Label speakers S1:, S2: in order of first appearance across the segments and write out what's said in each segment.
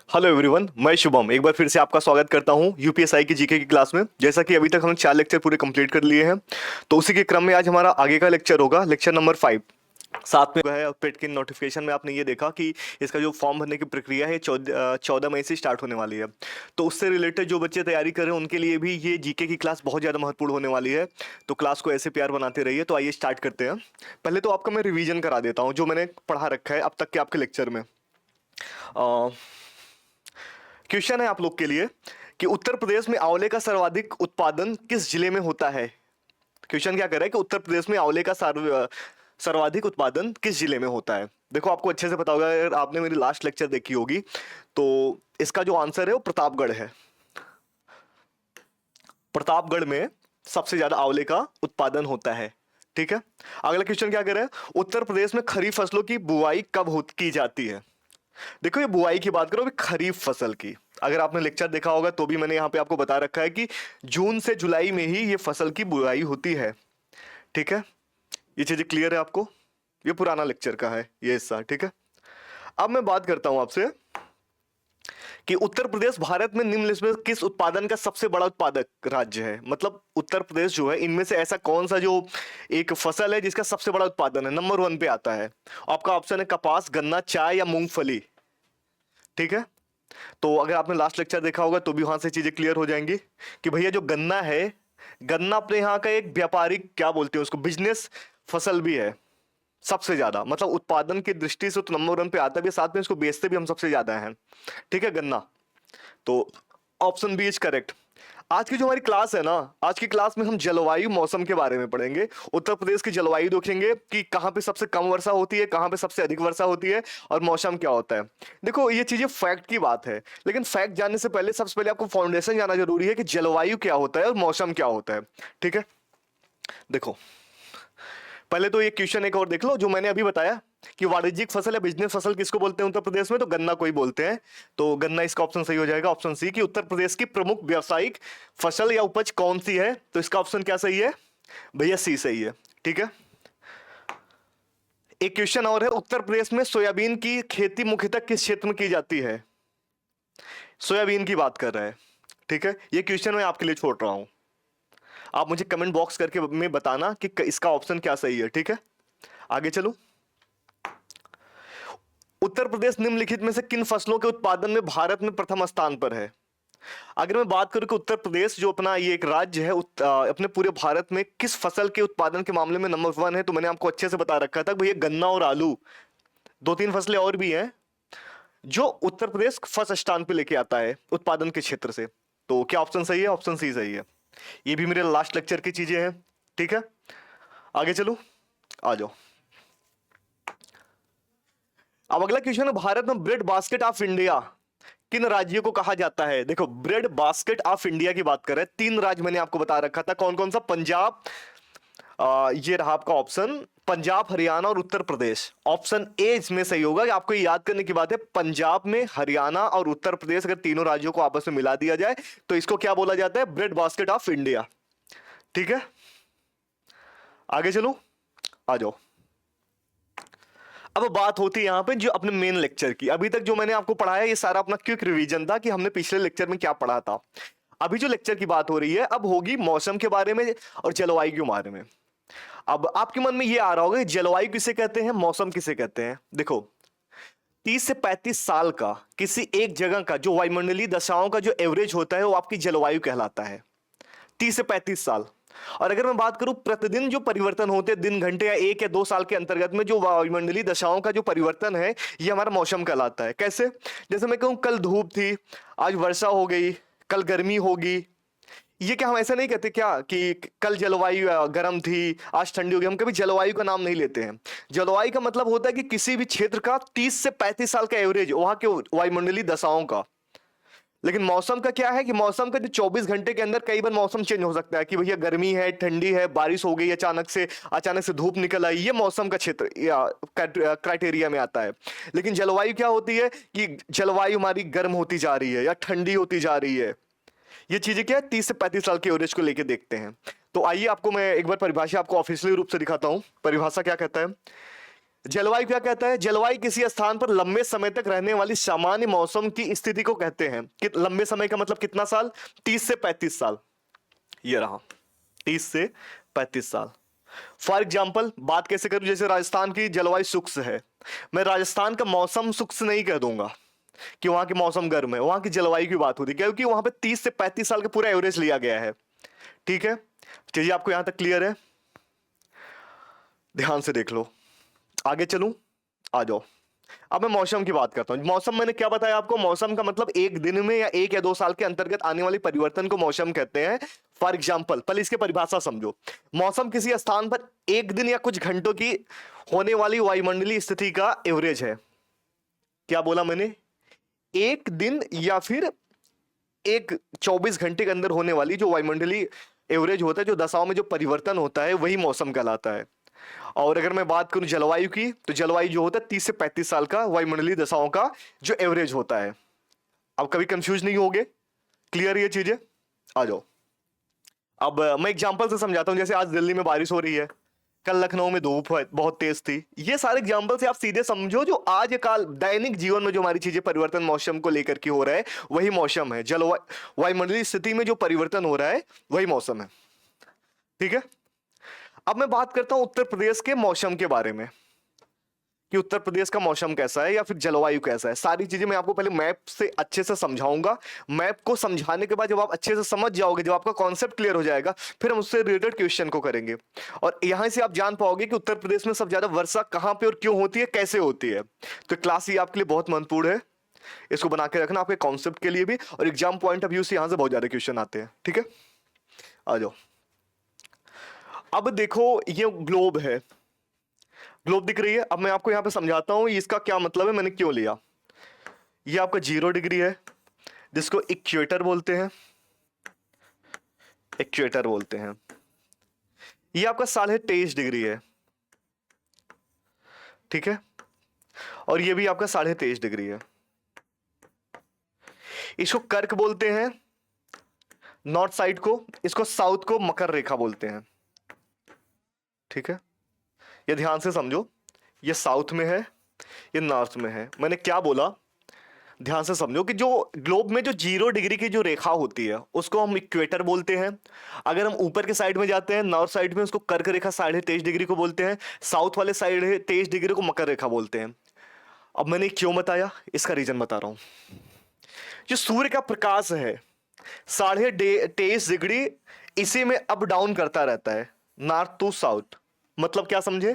S1: Hello everyone, मैं शुभम एक बार फिर से आपका स्वागत करता हूं यूपीएसआई की जीके की क्लास में। जैसा कि अभी तक हमने 4 लेक्चर पूरे कंप्लीट कर लिए हैं, तो उसी के क्रम में आज हमारा आगे का लेक्चर होगा, लेक्चर नंबर 5। साथ में है पेड के नोटिफिकेशन में आपने ये देखा कि इसका जो फॉर्म भरने की प्रक्रिया है 14 मई से स्टार्ट होने वाली है। तो उससे रिलेटेड जो बच्चे तैयारी कर रहे हैं उनके लिए भी ये जीके की क्लास बहुत ज़्यादा महत्वपूर्ण होने वाली है। तो क्लास को ऐसे प्यार बनाते रहिए। तो आइए स्टार्ट करते हैं। पहले तो आपका मैं रिवीजन करा देता हूँ जो मैंने पढ़ा रखा है अब तक के आपके लेक्चर में। क्वेश्चन है आप लोग के लिए कि उत्तर प्रदेश में आंवले का सर्वाधिक उत्पादन किस जिले में होता है। क्वेश्चन क्या कर रहा है कि उत्तर प्रदेश में आंवले का सर्वाधिक उत्पादन किस जिले में होता है। देखो, आपको अच्छे से पता होगा, अगर आपने मेरी लास्ट लेक्चर देखी होगी तो इसका जो आंसर है वो प्रतापगढ़ है। प्रतापगढ़ में सबसे ज्यादा आंवले का उत्पादन होता है। ठीक है। अगला क्वेश्चन क्या कर रहा है, उत्तर प्रदेश में खरीफ फसलों की बुआई कब की जाती है। देखो, ये बुआई की बात करो अभी खरीफ फसल की। अगर आपने लेक्चर देखा होगा तो भी मैंने यहाँ पे आपको बता रखा है कि जून से जुलाई में ही ये फसल की बुआई होती है। ठीक है, ये चीजें क्लियर है आपको। ये पुराना लेक्चर का है ये हिस्सा। ठीक है। अब मैं बात करता हूं आपसे कि उत्तर प्रदेश भारत में निम्नलिखित में किस उत्पादन का सबसे बड़ा उत्पादक राज्य है। मतलब उत्तर प्रदेश जो है, इनमें से ऐसा कौन सा जो एक फसल है जिसका सबसे बड़ा उत्पादन है, नंबर 1 पे आता है। आपका ऑप्शन है कपास, गन्ना, चाय या मूंगफली। ठीक है। तो अगर आपने लास्ट लेक्चर देखा होगा तो भी वहां से चीजें क्लियर हो जाएंगी कि भैया जो गन्ना है, गन्ना अपने यहाँ का एक व्यापारिक, क्या बोलते हैं उसको, बिजनेस फसल भी है सबसे ज्यादा। मतलब उत्पादन की दृष्टि से तो नंबर 1 पे आता भी है, साथ में इसको बेचते भी हम सबसे ज्यादा हैं। ठीक है, गन्ना। तो ऑप्शन बी इज करेक्ट। आज की जो हमारी क्लास है ना, आज की क्लास में हम जलवायु मौसम के बारे में पढ़ेंगे। उत्तर प्रदेश की जलवायु देखेंगे कि कहाँ पे सबसे कम वर्षा होती है, कहाँ पे सबसे अधिक वर्षा होती है, और मौसम क्या होता है। देखो, ये चीजें फैक्ट की बात है, लेकिन फैक्ट जानने से पहले सबसे पहले आपको फाउंडेशन जानना जरूरी है कि जलवायु क्या होता है और मौसम क्या होता है। ठीक है। देखो, पहले तो ये क्वेश्चन एक और देख लो जो मैंने अभी बताया कि वाणिज्यिक फसल या बिजनेस फसल किसको बोलते हैं उत्तर प्रदेश में, तो गन्ना को ही बोलते हैं। तो गन्ना इसका ऑप्शन सही हो जाएगा, ऑप्शन सी, कि उत्तर प्रदेश की प्रमुख व्यावसायिक फसल या उपज कौन सी है। तो इसका ऑप्शन क्या सही है भैया, सी सही है। ठीक है। एक क्वेश्चन और है, उत्तर प्रदेश में सोयाबीन की खेती मुख्यतः किस क्षेत्र में की जाती है। सोयाबीन की बात कर रहा है। ठीक है, ये क्वेश्चन मैं आपके लिए छोड़ रहा हूं। आप मुझे कमेंट बॉक्स करके में बताना कि इसका ऑप्शन क्या सही है। ठीक है, आगे चलूं। उत्तर प्रदेश निम्नलिखित में से किन फसलों के उत्पादन में भारत में प्रथम स्थान पर है। अगर मैं बात करूं कि उत्तर प्रदेश जो अपना ये एक राज्य है, अपने पूरे भारत में किस फसल के उत्पादन के मामले में नंबर 1 है, तो मैंने आपको अच्छे से बता रखा था भैया, गन्ना और आलू, 2-3 फसलें और भी हैं जो उत्तर प्रदेश फर्स्ट स्थान पे लेके आता है उत्पादन के क्षेत्र से। तो क्या ऑप्शन सही है, ऑप्शन सी सही है। ये भी मेरे लास्ट लेक्चर की चीजें हैं। ठीक है, आगे चलो, आ जाओ। अब अगला क्वेश्चन है, भारत में ब्रेड बास्केट ऑफ इंडिया किन राज्यों को कहा जाता है। देखो, ब्रेड बास्केट ऑफ इंडिया की बात कर रहे हैं, 3 राज्य मैंने आपको बता रखा था, कौन कौन सा। पंजाब, ये रहा आपका ऑप्शन, पंजाब, हरियाणा और उत्तर प्रदेश। ऑप्शन ए इसमें सही होगा। कि आपको ये याद करने की बात है, पंजाब में हरियाणा और उत्तर प्रदेश, अगर तीनों राज्यों को आपस में मिला दिया जाए तो इसको क्या बोला जाता है, ब्रेड बास्केट ऑफ इंडिया। ठीक है, आगे चलो, आ जाओ। अब बात होती है यहां पे जो अपने मेन लेक्चर की। अभी तक जो मैंने आपको पढ़ाया ये सारा अपना क्विक रिवीजन था कि हमने पिछले लेक्चर में क्या पढ़ा था। अभी जो लेक्चर की बात हो रही है अब होगी मौसम के बारे में और जलवायु के बारे में। अब आपके मन में ये आ रहा होगा कि जलवायु किसे कहते हैं, मौसम किसे कहते हैं। देखो, 30 से 35 साल का किसी एक जगह का जो वायुमंडलीय दशाओं का जो एवरेज होता है वो आपकी जलवायु कहलाता है। 30 से 35 साल। और अगर मैं बात करूं प्रतिदिन जो परिवर्तन होते हैं, दिन, घंटे या 1 या 2 साल के अंतर्गत में जो वायुमंडलीय दशाओं का जो परिवर्तन है, ये हमारा मौसम कहलाता है। कैसे, जैसे मैं कहूं कल धूप थी, आज वर्षा हो गई, कल गर्मी होगी। ये क्या हम ऐसा नहीं कहते क्या कि कल जलवायु गर्म थी, आज ठंडी हो गई। हम कभी जलवायु का नाम नहीं लेते हैं। जलवायु का मतलब होता है कि किसी भी क्षेत्र का 30 से 35 साल का एवरेज, वहां के वायुमंडलीय दशाओं का। लेकिन मौसम का क्या है कि मौसम का जो 24 घंटे के अंदर कई बार मौसम चेंज हो सकता है कि भैया गर्मी है, ठंडी है, बारिश हो गई, अचानक से धूप निकल आई। ये मौसम का क्षेत्र या क्राइटेरिया में आता है। लेकिन जलवायु क्या होती है कि जलवायु हमारी गर्म होती जा रही है या ठंडी होती जा रही है। ये चीजें क्या है, 30 से 35 साल के एवरेज को लेके देखते हैं। तो आइए आपको मैं एक बार परिभाषा आपको ऑफिशियली रूप से दिखाता हूं। परिभाषा क्या कहता है, जलवायु क्या कहता है? जलवायु किसी स्थान पर लंबे समय तक रहने वाली सामान्य मौसम की स्थिति को कहते हैं। कि लंबे समय का मतलब कितना साल? 30 से 35 साल। ये रहा 30 से 35 साल। फॉर एग्जाम्पल बात कैसे करूं? जैसे राजस्थान की जलवायु शुष्क है, मैं राजस्थान का मौसम शुष्क नहीं कह दूंगा कि वहां की मौसम गर्म है, वहां की जलवायु की बात होती है, क्योंकि वहां पे 30 से 35 साल का पूरा एवरेज लिया गया है। ठीक है, चलिए आपको यहां तक क्लियर है? ध्यान से देख लो, आगे चलूं, आ जाओ। अब मैं मौसम की बात करता हूं। मौसम मैंने क्या बताया आपको? मौसम का मतलब एक दिन में या 1 या 2 साल के अंतर्गत आने वाली परिवर्तन को मौसम कहते हैं। फॉर एग्जाम्पल, पहले इसकी परिभाषा समझो। मौसम किसी स्थान पर एक दिन या कुछ घंटों की होने वाली वायुमंडलीय स्थिति का एवरेज है। क्या बोला मैंने? एक दिन या फिर एक 24 घंटे के अंदर होने वाली जो वायुमंडलीय एवरेज होता है, जो दशाओं में जो परिवर्तन होता है, वही मौसम कहलाता है। और अगर मैं बात करूं जलवायु की, तो जलवायु जो होता है 30 से 35 साल का वायुमंडलीय दशाओं का जो एवरेज होता है। अब कभी कंफ्यूज नहीं होगे? क्लियर ये चीजें? आ जाओ। अब मैं एग्जांपल से समझाता हूं। जैसे आज दिल्ली में बारिश हो रही है, कल लखनऊ में धूप बहुत तेज थी। ये सारे एग्जांपल से आप सीधे समझो जो आज काल दैनिक जीवन में जो हमारी चीजें परिवर्तन मौसम को लेकर के हो रहा है, वही मौसम है। जलवायु वायुमंडलीय स्थिति में जो परिवर्तन हो रहा है, वही मौसम है। ठीक है, अब मैं बात करता हूं उत्तर प्रदेश के मौसम के बारे में कि उत्तर प्रदेश का मौसम कैसा है या फिर जलवायु कैसा है। सारी चीजें मैं आपको पहले मैप से अच्छे से समझाऊंगा। मैप को समझाने के बाद जब आप अच्छे से समझ जाओगे, जब आपका कॉन्सेप्ट क्लियर हो जाएगा, फिर हम उससे रिलेटेड क्वेश्चन को करेंगे। और यहां से आप जान पाओगे कि उत्तर प्रदेश में सबसे ज्यादा वर्षा कहां पे और क्यों होती है, कैसे होती है। तो क्लास ये आपके लिए बहुत महत्वपूर्ण है, इसको बना के रखना आपके कॉन्सेप्ट के लिए भी, और एग्जाम पॉइंट ऑफ व्यू से यहां से बहुत ज्यादा क्वेश्चन आते हैं। ठीक है, आ जाओ। अब देखो, ये ग्लोब है, ग्लोब दिख रही है। अब मैं आपको यहां पे समझाता हूं इसका क्या मतलब है, मैंने क्यों लिया। ये आपका 0 डिग्री है, जिसको इक्वेटर बोलते हैं, इक्वेटर बोलते हैं। ये आपका 23.5 डिग्री है, ठीक है, और ये भी आपका 23.5 डिग्री है। इसको कर्क बोलते हैं नॉर्थ साइड को, इसको साउथ को मकर रेखा बोलते हैं। ठीक है, ये ध्यान से समझो, ये साउथ में है, ये नॉर्थ में है। मैंने क्या बोला, ध्यान से समझो कि जो ग्लोब में जो 0 डिग्री की जो रेखा होती है, उसको हम इक्वेटर बोलते हैं। अगर हम ऊपर के साइड में जाते हैं, नॉर्थ साइड में, उसको कर्क रेखा 23.5 डिग्री को बोलते हैं। साउथ वाले 23.5 डिग्री को मकर रेखा बोलते हैं। अब मैंने क्यों बताया, इसका रीजन बता रहा हूं। जो सूर्य का प्रकाश है 23.5 डिग्री, इसी में अप डाउन करता रहता है, नॉर्थ टू साउथ। मतलब क्या समझे?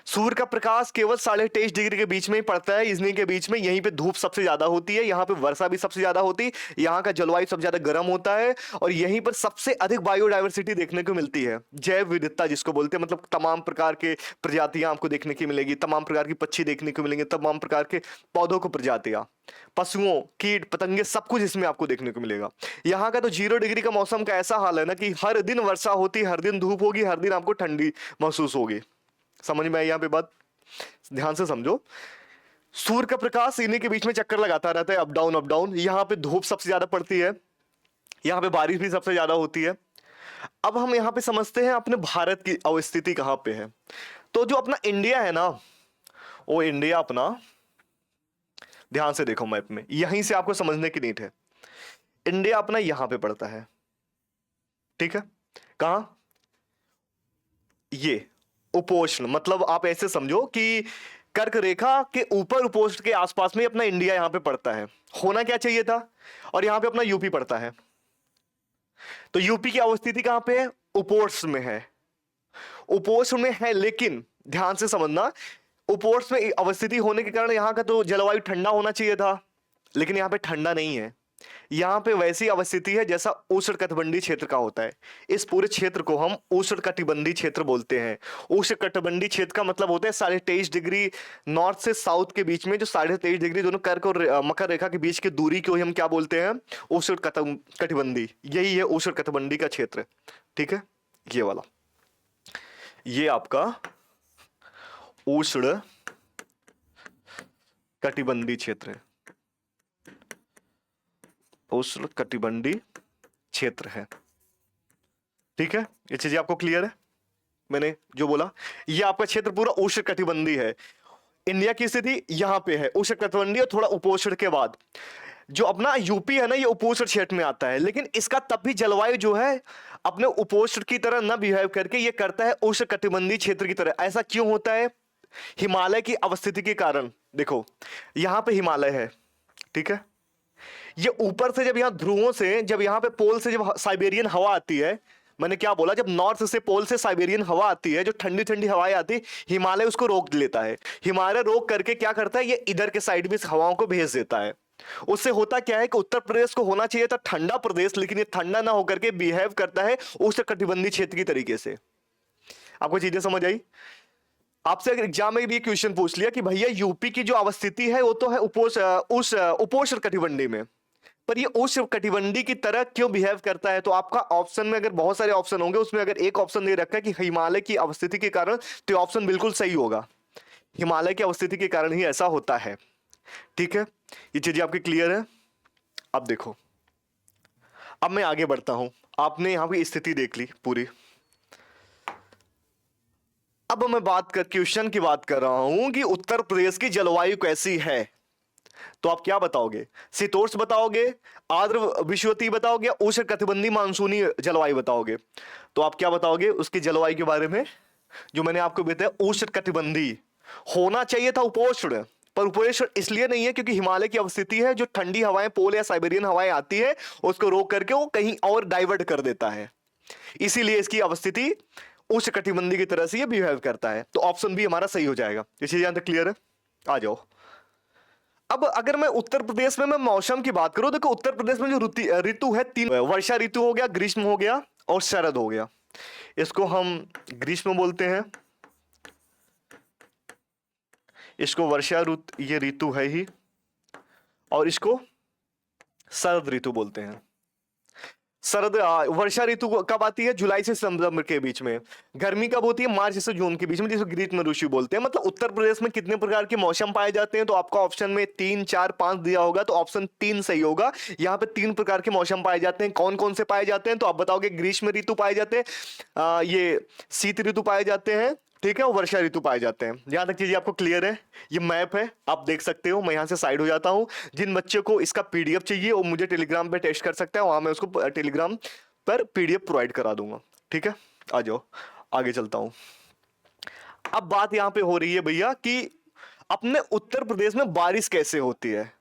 S1: सूर्य का प्रकाश केवल 23.5 डिग्री के बीच में ही पड़ता है, इन्हीं के बीच में। यहीं पे धूप सबसे ज्यादा होती है, यहाँ पे वर्षा भी सबसे ज्यादा होती है, यहाँ का जलवायु सबसे ज्यादा गर्म होता है, और यहीं पर सबसे अधिक बायोडायवर्सिटी देखने को मिलती है, जैव विविधता जिसको बोलते हैं। मतलब तमाम प्रकार के प्रजातियां आपको देखने की मिलेगी, तमाम प्रकार की पक्षी देखने को मिलेंगे, तमाम प्रकार के पौधों को प्रजातियां, पशुओं, कीट पतंगे, सब कुछ इसमें आपको देखने को मिलेगा। यहाँ का तो 0 डिग्री का मौसम का ऐसा हाल है ना कि हर दिन वर्षा होती, हर दिन धूप होगी, हर दिन आपको ठंडी महसूस होगी। समझ में आई यहाँ पे बात? ध्यान से समझो। सूर्य का प्रकाश इन्हीं के बीच में चक्कर लगाता रहता है, अप डाउन अप डाउन। यहाँ पे धूप सबसे ज्यादा पड़ती है, यहाँ पे बारिश भी सबसे ज्यादा होती है। अब हम यहाँ पे समझते हैं अपने भारत की अवस्थिति कहाँ पे है। तो जो अपना इंडिया है ना, वो इंडिया अपना, ध्यान से देखो मैप में, यहीं से आपको समझने की नीड है। इंडिया अपना यहां पे पड़ता है, ठीक है। कहां? ये उपोष्ण, मतलब आप ऐसे समझो कि कर्क रेखा के ऊपर उपोष्ण के आसपास में अपना इंडिया यहां पे पड़ता है। होना क्या चाहिए था, और यहां पे अपना यूपी पड़ता है। तो यूपी की अवस्थिति कहां पे है? उपोष्ण में है, उपोष्ण में है। लेकिन ध्यान से समझना, उपोष्ण में अवस्थिति होने के कारण यहाँ का तो जलवायु ठंडा होना चाहिए था, लेकिन यहाँ पे ठंडा नहीं है। यहाँ पे वैसी अवस्थिति है जैसा उष्णकटिबंधीय क्षेत्र का होता है। इस पूरे क्षेत्र को हम उष्णकटिबंधीय क्षेत्र बोलते हैं। उष्णकटिबंधीय क्षेत्र का मतलब होता है 23.5 डिग्री नॉर्थ से साउथ के बीच में, जो 23.5 डिग्री दोनों कर्क और मकर रेखा के बीच की दूरी को हम क्या बोलते हैं? उष्णकटिबंधीय। यही है उष्णकटिबंधीय का क्षेत्र, ठीक है। ये वाला, ये आपका उष्ण कटिबंधीय क्षेत्र है, उष्ण कटिबंधीय क्षेत्र है, ठीक है। ये चीजें आपको क्लियर है? मैंने जो बोला, ये आपका क्षेत्र पूरा उष्ण कटिबंधीय है। इंडिया की स्थिति यहां पे है उष्णकटिबंधीय और थोड़ा उपोष्ण के बाद। जो अपना यूपी है ना, ये उपोष्ण क्षेत्र में आता है, लेकिन इसका तब भी जलवायु जो है अपने उपोष्ण की तरह ना बिहेव करके ये करता है उष्णकटिबंधीय क्षेत्र की तरह। ऐसा क्यों होता है? हिमालय की अवस्थिति के कारण। देखो यहां पे हिमालय है, ठीक है, ये ऊपर से जब यहां ध्रुवों से, जब यहां पे पोल से जब साइबेरियन हवा आती है, मैंने क्या बोला, जब नॉर्थ से पोल से साइबेरियन हवा आती है, जो ठंडी ठंडी हवाएं आती है, हिमालय उसको रोक लेता है। हिमालय रोक करके क्या करता है, ये इधर के साइड में इस हवाओं को भेज देता है। उससे होता क्या है कि उत्तर प्रदेश को होना चाहिए था ठंडा प्रदेश, लेकिन ये ठंडा ना होकर के बिहेव करता है उष्णकटिबंधीय क्षेत्र की तरीके से। आपको चीजें समझ आई? आपसे अगर एग्जाम में भी क्वेश्चन पूछ लिया कि भैया यूपी की जो अवस्थिति है वो तो है उपोष्ण कटिबंधीय में, पर ये उष्ण कटिबंधीय की तरह क्यों बिहेव करता है? तो आपका ऑप्शन में अगर बहुत सारे ऑप्शन होंगे, उसमें अगर एक ऑप्शन दे रखा है कि हिमालय की अवस्थिति के कारण, तो ऑप्शन बिल्कुल सही होगा। हिमालय की अवस्थिति के कारण ही ऐसा होता है। ठीक है, ये चीजें आपकी क्लियर है? अब देखो, अब मैं आगे बढ़ता हूं। आपने यहां की स्थिति देख ली पूरी। अब मैं क्वेश्चन की बात कर रहा हूं कि उत्तर प्रदेश की जलवायु कैसी है। तो आप क्या बताओगे? शीतोष्ण बताओगे, आर्द्र विषुवतीय बताओगे, उष्ण कटिबंधीय मानसूनी जलवायु बताओगे? तो आप क्या बताओगे उसकी जलवायु के बारे में? जो मैंने आपको बताया उष्ण कटिबंधीय होना चाहिए था उपोष्ण, पर उपोष्ण इसलिए नहीं है क्योंकि हिमालय की अवस्थिति है, जो ठंडी हवाएं पोल या साइबेरियन हवाएं आती है उसको रोक करके वो कहीं और डाइवर्ट कर देता है, इसीलिए इसकी अवस्थिति उष्ण कटिबंधीय की तरह से ये बिहेव करता है। तो ऑप्शन बी हमारा सही हो जाएगा। ये चीज यहां तक क्लियर है? आ जाओ। अब अगर मैं उत्तर प्रदेश में मैं मौसम की बात करूं, देखो उत्तर प्रदेश में जो ऋतु है तीन, वर्षा ऋतु हो गया, ग्रीष्म हो गया और शरद हो गया। इसको हम ग्रीष्म बोलते हैं, इसको वर्षा ऋतु ये ऋतु है ही, और इसको शरद ऋतु बोलते हैं। वर्षा ऋतु कब आती है? जुलाई से सितंबर के बीच में। गर्मी कब होती है? मार्च से जून के बीच में, जिसको ग्रीष्म ऋतु बोलते हैं। मतलब उत्तर प्रदेश में कितने प्रकार के मौसम पाए जाते हैं? तो आपका ऑप्शन में 3, 4, 5 दिया होगा, तो ऑप्शन 3 सही होगा। यहाँ पे 3 प्रकार के मौसम पाए जाते हैं। कौन कौन से पाए जाते हैं? तो आप बताओगे ग्रीष्म ऋतु पाए जाते हैं, ये शीत ऋतु पाए जाते हैं, ठीक है, और वर्षा ऋतु पाए जाते हैं। यहां तक चीजें आपको क्लियर है? ये मैप है, आप देख सकते हो। मैं यहां से साइड हो जाता हूं। जिन बच्चों को इसका पीडीएफ चाहिए वो मुझे टेलीग्राम पे टेस्ट कर सकता है, वहां मैं उसको टेलीग्राम पर पीडीएफ प्रोवाइड करा दूंगा। ठीक है, आ जाओ आगे चलता हूं। अब बात यहां पे हो रही है भैया कि अपने उत्तर प्रदेश में बारिश कैसे होती है।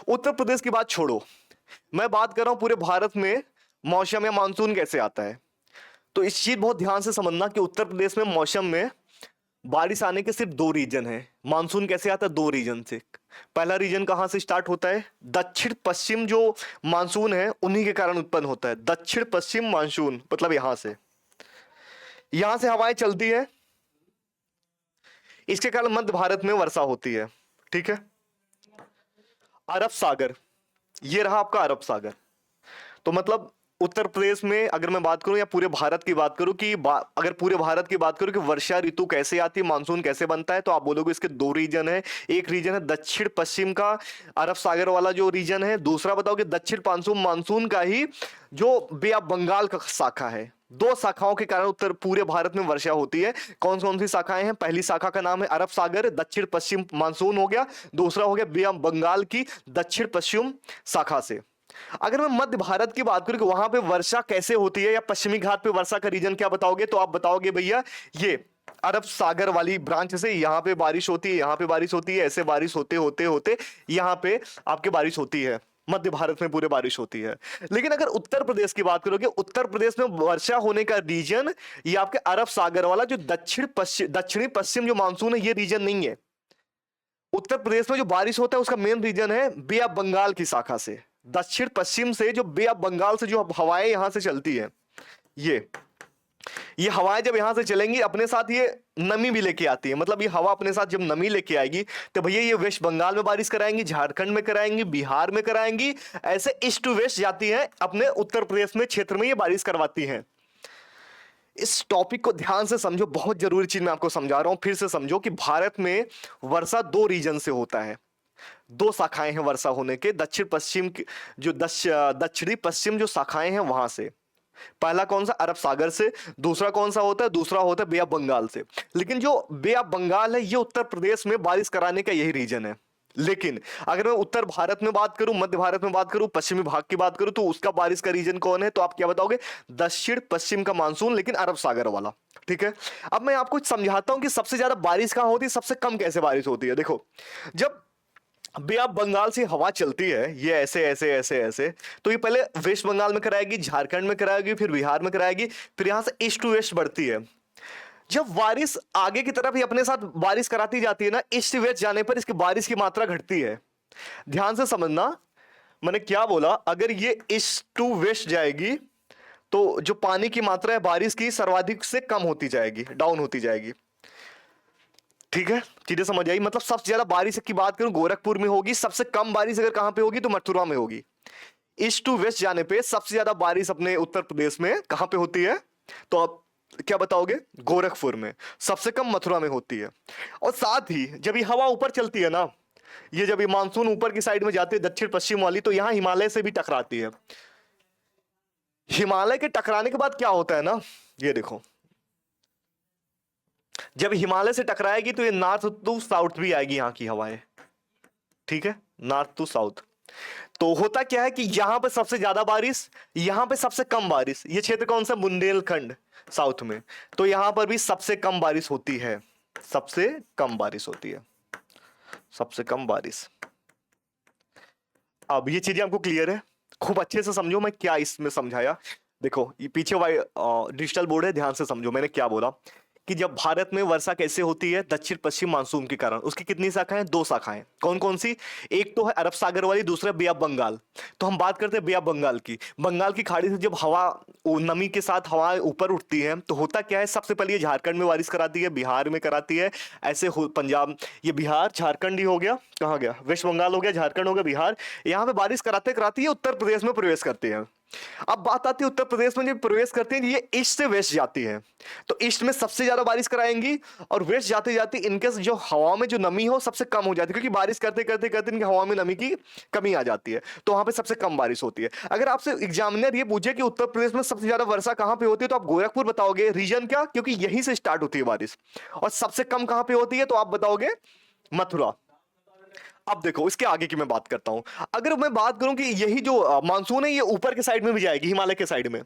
S1: उत्तर प्रदेश की बात छोड़ो, मैं बात कर रहा हूं पूरे भारत में मौसम या मानसून कैसे आता है। तो इस चीज बहुत ध्यान से समझना कि उत्तर प्रदेश में मौसम में बारिश आने के सिर्फ 2 रीजन है। मानसून कैसे आता है? 2 रीजन से। पहला रीजन कहां से स्टार्ट होता है? दक्षिण पश्चिम जो मानसून है उन्हीं के कारण उत्पन्न होता है। दक्षिण पश्चिम मानसून मतलब यहां से हवाएं चलती है, इसके कारण मध्य भारत में वर्षा होती है। ठीक है, अरब सागर, ये रहा आपका अरब सागर। तो मतलब उत्तर प्रदेश में अगर मैं बात करूं या पूरे भारत की बात करूं कि अगर पूरे भारत की बात करूं कि वर्षा ऋतु कैसे आती है, मानसून कैसे बनता है, तो आप बोलोगे इसके 2 रीजन है। एक रीजन है दक्षिण पश्चिम का अरब सागर वाला जो रीजन है, दूसरा बताओगे दक्षिण मानसून का ही जो बे ऑफ बंगाल का शाखा है। 2 शाखाओं के कारण उत्तर पूरे भारत में वर्षा होती है। कौन कौन सी शाखाएं हैं? पहली शाखा का नाम है अरब सागर, दक्षिण पश्चिम मानसून हो गया। दूसरा हो गया बे ऑफ बंगाल की दक्षिण पश्चिम शाखा से। अगर मैं मध्य भारत की बात करूं कि वहां पे वर्षा कैसे होती है या पश्चिमी घाट पे वर्षा का रीजन क्या बताओगे? तो आप बताओगे भैया ये अरब सागर वाली ब्रांच से यहां पे बारिश होती है, यहां पे बारिश होती है, ऐसे बारिश होते होते होते यहां पे आपके बारिश होती है। मध्य भारत में पूरे बारिश होती है। लेकिन अगर उत्तर प्रदेश की बात करोगे, उत्तर प्रदेश में वर्षा होने का रीजन ये आपके अरब सागर वाला जो दक्षिणी पश्चिम जो मानसून है, ये रीजन नहीं है। उत्तर प्रदेश में जो बारिश होता है उसका मेन रीजन है बे ऑफ बंगाल की शाखा से। दक्षिण पश्चिम से जो बे ऑफ बंगाल से जो हवाएं यहां से चलती है, ये हवाएं जब यहां से चलेंगी अपने साथ ये नमी भी लेके आती है। मतलब ये हवा अपने साथ जब नमी लेके आएगी तो भैया ये वेस्ट बंगाल में बारिश कराएंगी, झारखंड में कराएंगी, बिहार में कराएंगी, ऐसे ईस्ट टू वेस्ट जाती है अपने उत्तर प्रदेश में क्षेत्र में ये बारिश करवाती हैं। इस टॉपिक को ध्यान से समझो, बहुत जरूरी चीज मैं आपको समझा रहा हूं। फिर से समझो कि भारत में वर्षा 2 रीजन से होता है। 2 शाखाएं हैं वर्षा होने के, दक्षिण पश्चिम की जो दक्षिणी पश्चिम जो शाखाएं हैं वहां से। पहला कौन सा, अरब सागर से। दूसरा कौन सा होता है, दूसरा होता है बे ऑफ बंगाल से। लेकिन जो बे ऑफ बंगाल है ये उत्तर प्रदेश में बारिश कराने का यही रीजन है। लेकिन अगर मैं उत्तर भारत में बात करूं, मध्य भारत में बात करूं, पश्चिमी भाग की बात करूं, तो उसका बारिश का रीजन कौन है, तो आप क्या बताओगे, दक्षिण पश्चिम का मानसून, लेकिन अरब सागर वाला। ठीक है, अब मैं आपको समझाता हूं कि सबसे ज्यादा बारिश कहां होती है, सबसे कम कैसे बारिश होती है। देखो, जब बे ऑफ बंगाल से हवा चलती है, ये ऐसे ऐसे ऐसे ऐसे, तो ये पहले वेस्ट बंगाल में कराएगी, झारखंड में कराएगी, फिर बिहार में कराएगी, फिर यहां से ईस्ट टू वेस्ट बढ़ती है। जब बारिश आगे की तरफ ही अपने साथ बारिश कराती जाती है ना, ईस्ट वेस्ट जाने पर इसकी बारिश की मात्रा घटती है। ध्यान से समझना मैंने क्या बोला, अगर ये ईस्ट टू वेस्ट जाएगी तो जो पानी की मात्रा है बारिश की सर्वाधिक से कम होती जाएगी, डाउन होती जाएगी। ठीक है, चीजें समझ आई। मतलब सबसे ज्यादा बारिश की बात करूं गोरखपुर में होगी, सबसे कम बारिश अगर कहां पे होगी तो मथुरा में होगी। ईस्ट टू वेस्ट जाने पे सबसे ज्यादा बारिश अपने उत्तर प्रदेश में कहां पे होती है, तो आप क्या बताओगे, गोरखपुर में। सबसे कम मथुरा में होती है। और साथ ही जब ये हवा ऊपर चलती है ना, ये जब ये मानसून ऊपर की साइड में जाती है दक्षिण पश्चिम वाली, तो यहां हिमालय से भी टकराती है। हिमालय के टकराने के बाद क्या होता है ना, ये देखो, जब हिमालय से टकराएगी तो ये नॉर्थ टू साउथ भी आएगी यहां की हवाएं। ठीक है, नॉर्थ टू साउथ। तो होता क्या है कि यहां पे सबसे ज्यादा बारिश, यहां पे सबसे कम बारिश। ये क्षेत्र कौन सा, बुंदेलखंड साउथ में, तो यहां पर भी सबसे कम बारिश होती है, सबसे कम बारिश होती है, सबसे कम बारिश। अब ये चीजें आपको क्लियर है, खूब अच्छे से समझो मैं क्या इसमें समझाया। देखो ये पीछे डिजिटल बोर्ड है, ध्यान से समझो मैंने क्या बोला, कि जब भारत में वर्षा कैसे होती है, दक्षिण पश्चिम मानसून के कारण। उसकी कितनी शाखाएं, दो शाखाएं। कौन कौन सी, एक तो है अरब सागर वाली, दूसरा बे ऑफ बंगाल। तो हम बात करते हैं बे ऑफ बंगाल की। बंगाल की खाड़ी से जब हवा नमी के साथ हवा ऊपर उठती है तो होता क्या है, सबसे पहले ये झारखंड में बारिश कराती है, बिहार में कराती है, ऐसे पंजाब, ये बिहार झारखंड ही हो गया, कहाँ गया, वेस्ट बंगाल हो गया, झारखंड हो गया, बिहार, यहाँ पे बारिश कराते कराती है उत्तर प्रदेश में प्रवेश करती है। अब बात आती है उत्तर प्रदेश में जब प्रवेश करते हैं, ये ईस्ट से वेस्ट जाती है, तो ईस्ट में सबसे ज्यादा बारिश कराएंगी, और वेस्ट जाते जाते इनके जो हवा में जो नमी हो सबसे कम हो जाती है, क्योंकि बारिश करते करते करते इनकी हवा में नमी की कमी आ जाती है, तो वहां पे सबसे कम बारिश होती है। अगर आपसे एग्जामिनर ये पूछे कि उत्तर प्रदेश में सबसे ज्यादा वर्षा कहां पे होती है, तो आप गोरखपुर बताओगे। रीजन क्या, क्योंकि यहीं से स्टार्ट होती है बारिश। और सबसे कम कहां पे होती है, तो आप बताओगे मथुरा। अब देखो इसके आगे की मैं बात करता हूं। अगर मैं बात करूं कि यही जो मानसून है ये ऊपर के साइड में भी जाएगी, हिमालय के साइड में,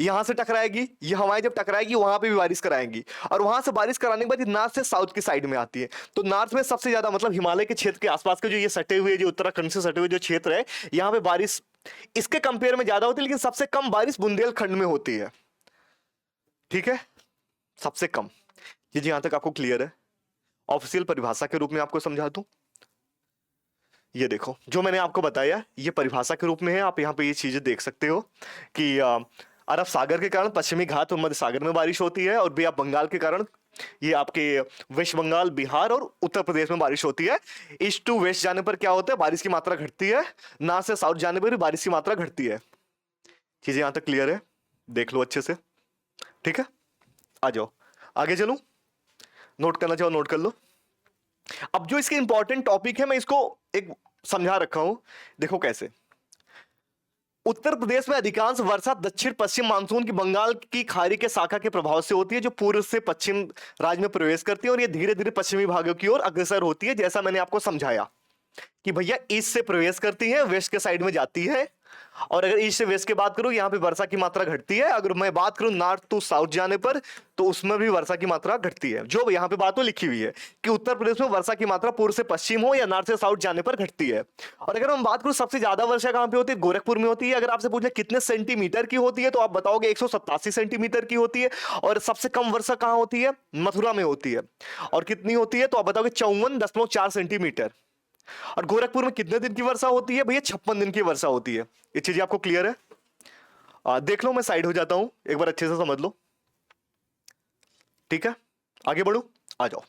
S1: यहां से टकराएगी, ये हवाएं जब टकराएगी वहां पे भी बारिश कराएंगी, और वहां से बारिश कराने के बाद नॉर्थ से साउथ की साइड में आती है। तो नॉर्थ में सबसे ज्यादा, मतलब हिमालय के क्षेत्र के आसपास के जो ये सटे हुए, जो उत्तराखंड से सटे हुए जो क्षेत्र है, यहाँ पे बारिश इसके कंपेयर में ज्यादा होती है, लेकिन सबसे कम बारिश बुंदेलखंड में होती है। ठीक है, सबसे कम। ये यहां तक आपको क्लियर है। ऑफिशियल परिभाषा के रूप में आपको समझा दूं, ये देखो जो मैंने आपको बताया ये परिभाषा के रूप में है। आप यहाँ पे ये चीजें देख सकते हो कि अरब सागर के कारण पश्चिमी घाट और मध्य सागर में बारिश होती है, और बे ऑफ बंगाल के कारण ये आपके वेस्ट बंगाल, बिहार और उत्तर प्रदेश में बारिश होती है। ईस्ट टू वेस्ट जाने पर क्या होता है, बारिश की मात्रा घटती है, नॉर्थ से साउथ जाने पर भी बारिश की मात्रा घटती है। चीजें यहां तक क्लियर है, देख लो अच्छे से। ठीक है, आ जाओ आगे चलूं, नोट करना चाहो नोट कर लो। अब जो इसके इंपॉर्टेंट टॉपिक है मैं इसको एक समझा रखा हूं, देखो कैसे। उत्तर प्रदेश में अधिकांश वर्षा दक्षिण पश्चिम मानसून की बंगाल की खाड़ी के शाखा के प्रभाव से होती है, जो पूर्व से पश्चिम राज्य में प्रवेश करती है, और ये धीरे धीरे पश्चिमी भागों की ओर अग्रसर होती है, जैसा मैंने आपको समझाया कि भैया ईस्ट से प्रवेश करती है, वेस्ट के साइड में जाती है। और अगर ईस्ट से वेस्ट की बात करूं, यहां पे वर्षा की मात्रा घटती है। अगर मैं बात करूं नॉर्थ टू साउथ जाने पर, तो उसमें भी वर्षा की मात्रा घटती है। जो यहां पे बात तो लिखी हुई है कि उत्तर प्रदेश में वर्षा की मात्रा पूर्व से पश्चिम हो या नॉर्थ से साउथ जाने पर घटती है। और अगर हम बात करूं सबसे ज्यादा वर्षा कहां पे होती है, गोरखपुर में होती है। अगर आपसे पूछे कितने सेंटीमीटर की होती है, तो आप बताओगे 187 सेंटीमीटर की होती है। और सबसे कम वर्षा कहां होती है, मथुरा में होती है। और कितनी होती है, तो आप बताओगे 54.4 सेंटीमीटर। और गोरखपुर में कितने दिन की वर्षा होती है, भैया 56 दिन की वर्षा होती है। ये चीजें आपको क्लियर है। देख लो मैं साइड हो जाता हूं, एक बार अच्छे से समझ लो। ठीक है, आगे बढ़ू, आ जाओ।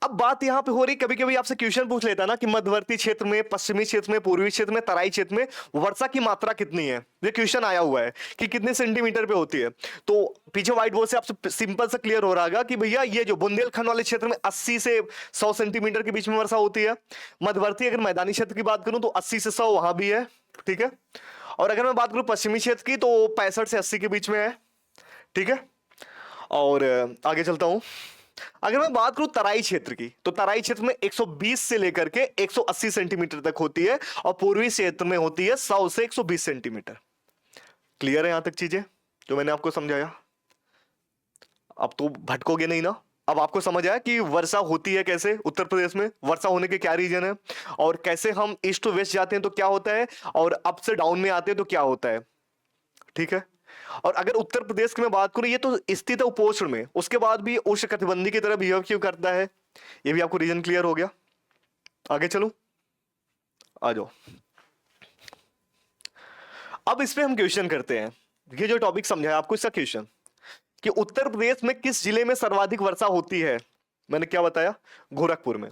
S1: अब बात यहां पे हो रही, कभी कभी आपसे क्वेश्चन पूछ लेता ना कि मध्यवर्ती क्षेत्र में, पश्चिमी क्षेत्र में, पूर्वी क्षेत्र में, तराई क्षेत्र में वर्षा की मात्रा कितनी है। ये क्वेश्चन आया हुआ है कि कितने सेंटीमीटर पे होती है। तो पीछे व्हाइट बोर्ड से आपसे सिंपल से क्लियर हो रहा है कि भैया ये जो बुंदेलखंड वाले क्षेत्र में 80 से 100 सेंटीमीटर के बीच में वर्षा होती है। मध्यवर्ती अगर मैदानी क्षेत्र की बात करूं तो 80 से 100 वहां भी है। ठीक है, और अगर मैं बात करूं पश्चिमी क्षेत्र की तो 65 से 80 के बीच में है, ठीक है। और आगे चलता हूं। अगर मैं बात करूं तराई क्षेत्र की तो तराई क्षेत्र में 120 से लेकर के 180 सेंटीमीटर तक होती है और पूर्वी क्षेत्र में होती है 100 से 120 सेंटीमीटर। क्लियर है यहां तक चीजें जो मैंने आपको समझाया? अब तो भटकोगे नहीं ना? अब आपको समझ आया कि वर्षा होती है कैसे उत्तर प्रदेश में, वर्षा होने के क्या रीजन है, और कैसे हम ईस्ट टू वेस्ट जाते हैं तो क्या होता है, और अप से डाउन में आते हैं तो क्या होता है, ठीक है। और अगर उत्तर प्रदेश की मैं बात करूं, ये तो स्थित है उपोष्ण में, उसके बाद भी उष्णकटिबंधीय की तरह बिहेव क्यों करता है, ये भी आपको रीजन क्लियर हो गया। आगे चलो, आ जाओ। अब इस पे हम क्वेश्चन करते हैं। ये जो टॉपिक समझाया आपको, इसका क्वेश्चन कि उत्तर प्रदेश में किस जिले में सर्वाधिक वर्षा होती है। मैंने क्या बताया, गोरखपुर में।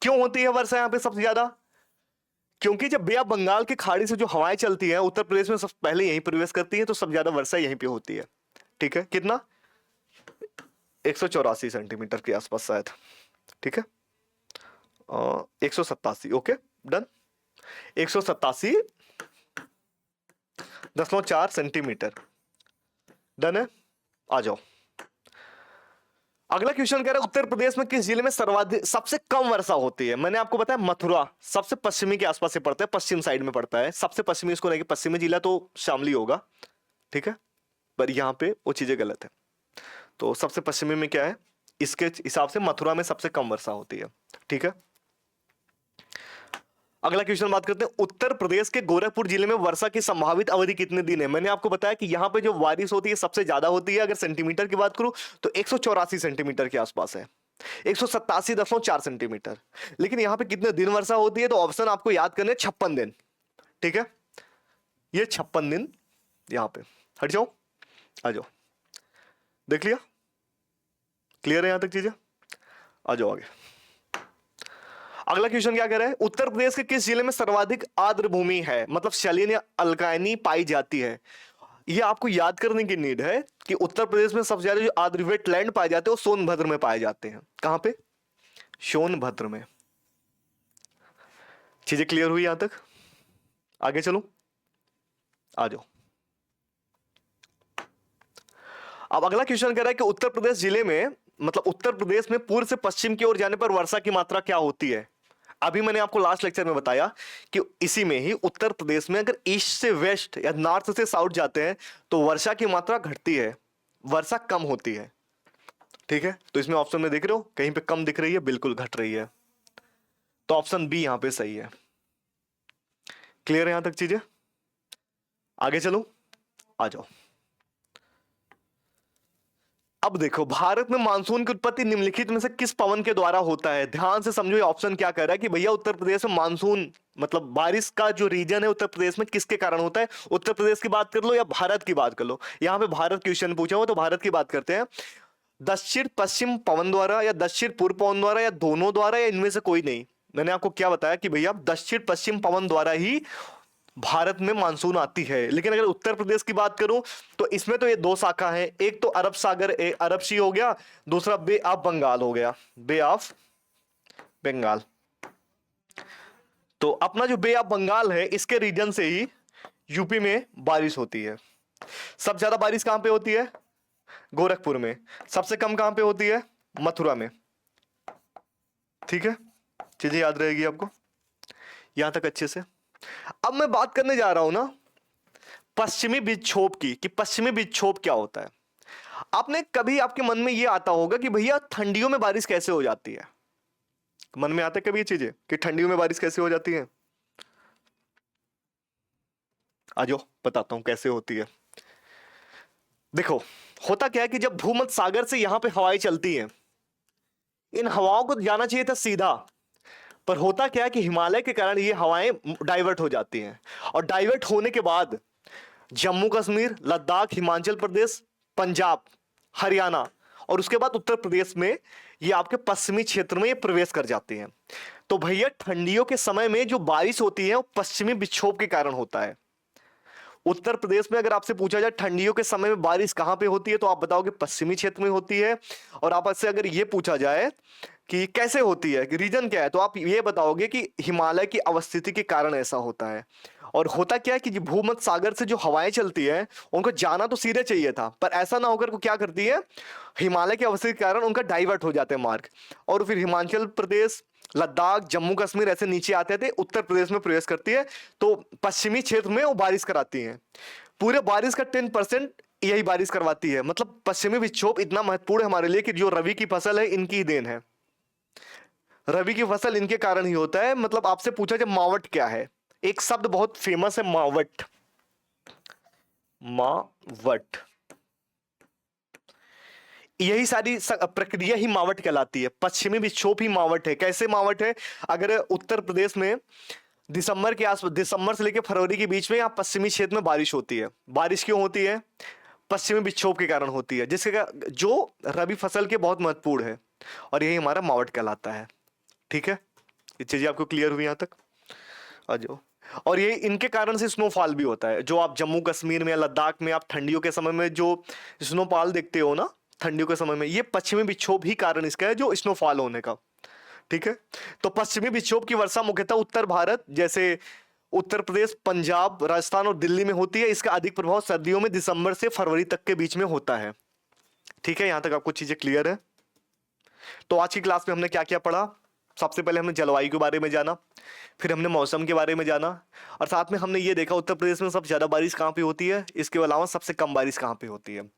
S1: क्यों होती है वर्षा यहां पे सबसे ज्यादा? क्योंकि जब बे ऑफ बंगाल की खाड़ी से जो हवाएं चलती हैं उत्तर प्रदेश में सबसे पहले यहीं प्रवेश करती हैं, तो सबसे ज्यादा वर्षा यहीं पे होती है, ठीक है। कितना? 184 सेंटीमीटर के आसपास शायद, ठीक है। 187, ओके डन। 187.4 सेंटीमीटर, डन है। आ जाओ, अगला क्वेश्चन कह रहा है उत्तर प्रदेश में किस जिले में सर्वाधिक सबसे कम वर्षा होती है। मैंने आपको बताया मथुरा सबसे पश्चिमी के आसपास से पड़ता है, पश्चिम साइड में पड़ता है, सबसे पश्चिमी इसको नहीं, पश्चिमी जिला तो शामली होगा, ठीक है, पर यहां पे वो चीजें गलत है। तो सबसे पश्चिमी में क्या है, इसके हिसाब से मथुरा में सबसे कम वर्षा होती है, ठीक है। अगला क्वेश्चन बात करते हैं उत्तर प्रदेश के गोरखपुर जिले में वर्षा की संभावित अवधि कितने दिन है। मैंने आपको बताया कि यहां पे जो बारिश होती है सबसे ज्यादा होती है, अगर सेंटीमीटर की बात करूं तो 184 सेंटीमीटर के आसपास है, 187.4 सेंटीमीटर। लेकिन यहां पे कितने दिन वर्षा होती है, तो ऑप्शन आपको याद करने 56 दिन, ठीक है। ये 56 दिन यहां पे, हट जाओ, आ जाओ, देख लिया, क्लियर है यहां तक चीजें? आ जाओ आगे। अगला क्वेश्चन क्या कह रहा है उत्तर प्रदेश के किस जिले में सर्वाधिक आर्द्र भूमि है, मतलब शैलीन या अल्काइनी पाई जाती है। ये आपको याद करने की नीड है कि उत्तर प्रदेश में सबसे ज्यादा जो आर्द्र वेटलैंड पाए जाते हैं वो सोनभद्र में पाए जाते हैं। कहां पे? सोनभद्र में। चीजें क्लियर हुई यहां तक? आगे चलो, आ जाओ। अब अगला क्वेश्चन कह रहा है कि उत्तर प्रदेश जिले में, मतलब उत्तर प्रदेश में पूर्व से पश्चिम की ओर जाने पर वर्षा की मात्रा क्या होती है। अभी मैंने आपको लास्ट लेक्चर में बताया कि इसी में ही उत्तर प्रदेश में अगर ईस्ट से वेस्ट या नॉर्थ से साउथ जाते हैं तो वर्षा की मात्रा घटती है, वर्षा कम होती है, ठीक है। तो इसमें ऑप्शन में देख रहे हो कहीं पे कम दिख रही है, बिल्कुल घट रही है, तो ऑप्शन बी यहां पे सही है। क्लियर है यहां तक चीजें? आगे चलो, आ जाओ। अब देखो भारत में मानसून की उत्पत्ति निम्नलिखित में से किस पवन के द्वारा होता है। ध्यान से समझो, ये ऑप्शन क्या कह रहा है कि भैया उत्तर प्रदेश में मानसून मतलब बारिश का जो रीजन है उत्तर प्रदेश में किसके कारण होता है। उत्तर प्रदेश की बात कर लो या भारत की बात कर लो, यहां पे भारत क्वेश्चन पूछा हो तो भारत की बात करते हैं। दक्षिण पश्चिम पवन द्वारा या दक्षिण पूर्व पवन द्वारा या दोनों द्वारा या इनमें से कोई नहीं। मैंने आपको क्या बताया कि भैया दक्षिण पश्चिम पवन द्वारा ही भारत में मानसून आती है। लेकिन अगर उत्तर प्रदेश की बात करूं तो इसमें तो ये दो शाखा है, एक तो अरब सागर अरब सी हो गया, दूसरा बे ऑफ बंगाल हो गया, बे ऑफ बंगाल। तो अपना जो बे ऑफ बंगाल है इसके रीजन से ही यूपी में बारिश होती है। सबसे ज्यादा बारिश कहां पे होती है? गोरखपुर में। सबसे कम कहां पे होती है? मथुरा में, ठीक है। चीजें याद रहेगी आपको यहां तक अच्छे से। अब मैं बात करने जा रहा हूं ना पश्चिमी विक्षोभ की, कि पश्चिमी विक्षोभ क्या होता है। आपने कभी आपके मन में यह आता होगा कि भैया ठंडियों में बारिश कैसे हो जाती है। मन में आता है कभी ये चीजें कि ठंडियों में बारिश कैसे हो जाती है? आ जाओ बताता हूं कैसे होती है। देखो होता क्या है कि जब भूमध्य सागर से यहां पे हवाएं चलती हैं, इन हवाओं को जाना चाहिए था सीधा, पर होता क्या है कि हिमालय के कारण ये हवाएं डाइवर्ट हो जाती हैं, और डाइवर्ट होने के बाद जम्मू कश्मीर, लद्दाख, हिमाचल प्रदेश, पंजाब, हरियाणा और उसके बाद उत्तर प्रदेश में ये आपके पश्चिमी क्षेत्र में ये प्रवेश कर जाती हैं। तो भैया ठंडियों के समय में जो बारिश होती है वो पश्चिमी विक्षोभ के कारण होता है। उत्तर प्रदेश में अगर आपसे पूछा जाए ठंडियों के समय में बारिश कहां पे होती है तो आप बताओगे पश्चिमी क्षेत्र में होती है। और आपसे अगर ये पूछा जाए कि कैसे होती है, कि रीजन क्या है, तो आप ये बताओगे कि हिमालय की अवस्थिति के कारण ऐसा होता है। और होता क्या है कि भूमध्य सागर से जो हवाएं चलती हैं उनको जाना तो सीधे चाहिए था, पर ऐसा ना होकर वो क्या करती है, हिमालय की अवस्था के कारण उनका डाइवर्ट हो जाते हैं मार्ग, और फिर हिमाचल प्रदेश, लद्दाख, जम्मू कश्मीर ऐसे नीचे आते थे, उत्तर प्रदेश में प्रवेश करती है, तो पश्चिमी क्षेत्र में वो बारिश कराती है। पूरे बारिश का 10% यही बारिश करवाती है। मतलब पश्चिमी विक्षोभ इतना महत्वपूर्ण है हमारे लिए कि जो रबी की फसल है इनकी ही देन है। रबी की फसल इनके कारण ही होता है। मतलब आपसे पूछा जाए मावट क्या है, एक शब्द बहुत फेमस है, मावट। मावट, यही सारी प्रक्रिया ही मावट कहलाती है। पश्चिमी विक्षोभ ही मावट है। कैसे मावट है? अगर उत्तर प्रदेश में दिसंबर के आसपास, दिसंबर से लेकर फरवरी के बीच में यहाँ पश्चिमी क्षेत्र में बारिश होती है। बारिश क्यों होती है? पश्चिमी विक्षोभ के कारण होती है, जिसके जो रबी फसल के बहुत महत्वपूर्ण है, और यही हमारा मावट कहलाता है। ठीक है, ये चीजें आपको क्लियर हुई यहाँ तक? आ जाओ। और ये इनके कारण से स्नोफॉल भी होता है। जो आप जम्मू कश्मीर में या लद्दाख में आप ठंडियों के समय में जो स्नोफॉल देखते हो ना, ठंडियों के समय में, ये पश्चिमी विक्षोभ ही कारण इसका है, जो स्नोफॉल होने का। ठीक है, तो पश्चिमी विक्षोभ की वर्षा मुख्यतः उत्तर भारत जैसे उत्तर प्रदेश, पंजाब, राजस्थान और दिल्ली में होती है। इसका अधिक प्रभाव सर्दियों में दिसंबर से फरवरी तक के बीच में होता है। ठीक है, यहां तक आपको चीजें क्लियर है? तो आज की क्लास में हमने क्या क्या पढ़ा? सबसे पहले हमने जलवायु के बारे में जाना, फिर हमने मौसम के बारे में जाना, और साथ में हमने ये देखा उत्तर प्रदेश में सबसे ज्यादा बारिश कहाँ पे होती है, इसके अलावा सबसे कम बारिश कहाँ पे होती है।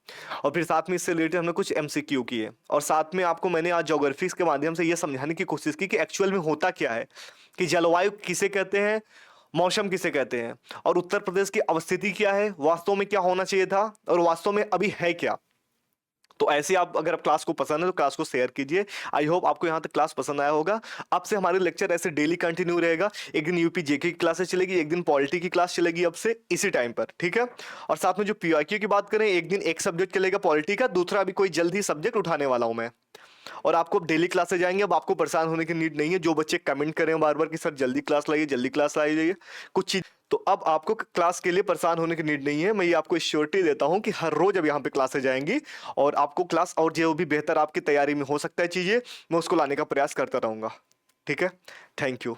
S1: और फिर साथ में इससे रिलेटेड हमने कुछ एमसीक्यू किए, और साथ में आपको मैंने आज ज्योग्राफी के माध्यम से ये समझाने की कोशिश की कि एक्चुअल में होता क्या है, कि जलवायु किसे कहते हैं, मौसम किसे कहते हैं, और उत्तर प्रदेश की अवस्थिति क्या है, वास्तव में क्या होना चाहिए था, और वास्तव में अभी है क्या। तो ऐसे आप, अगर आप क्लास को पसंद है तो क्लास को शेयर कीजिए। आई होप आपको यहाँ तक क्लास पसंद आया होगा। अब से हमारे लेक्चर ऐसे डेली कंटिन्यू रहेगा। एक दिन यूपी जेके की क्लासेस चलेगी, एक दिन पॉलिटी की क्लास चलेगी अब से इसी टाइम पर। ठीक है, और साथ में जो पीआईक्यू की बात करें, एक दिन एक सब्जेक्ट चलेगा पॉलिटी का, दूसरा अभी कोई जल्द ही सब्जेक्ट उठाने वाला हूं मैं। और आपको डेली क्लासेस जाएंगे, अब आपको परेशान होने की नीड नहीं है। जो बच्चे कमेंट करें बार बार कि सर जल्दी क्लास लाइए, जल्दी क्लास लाइए कुछ चीज, तो अब आपको क्लास के लिए परेशान होने की नीड नहीं है। मैं ये आपको श्योरिटी देता हूं कि हर रोज अब यहाँ पे क्लासेस जाएंगी, और आपको क्लास और जो भी बेहतर आपकी तैयारी में हो सकता है चीजें, मैं उसको लाने का प्रयास करता रहूंगा। ठीक है, थैंक यू।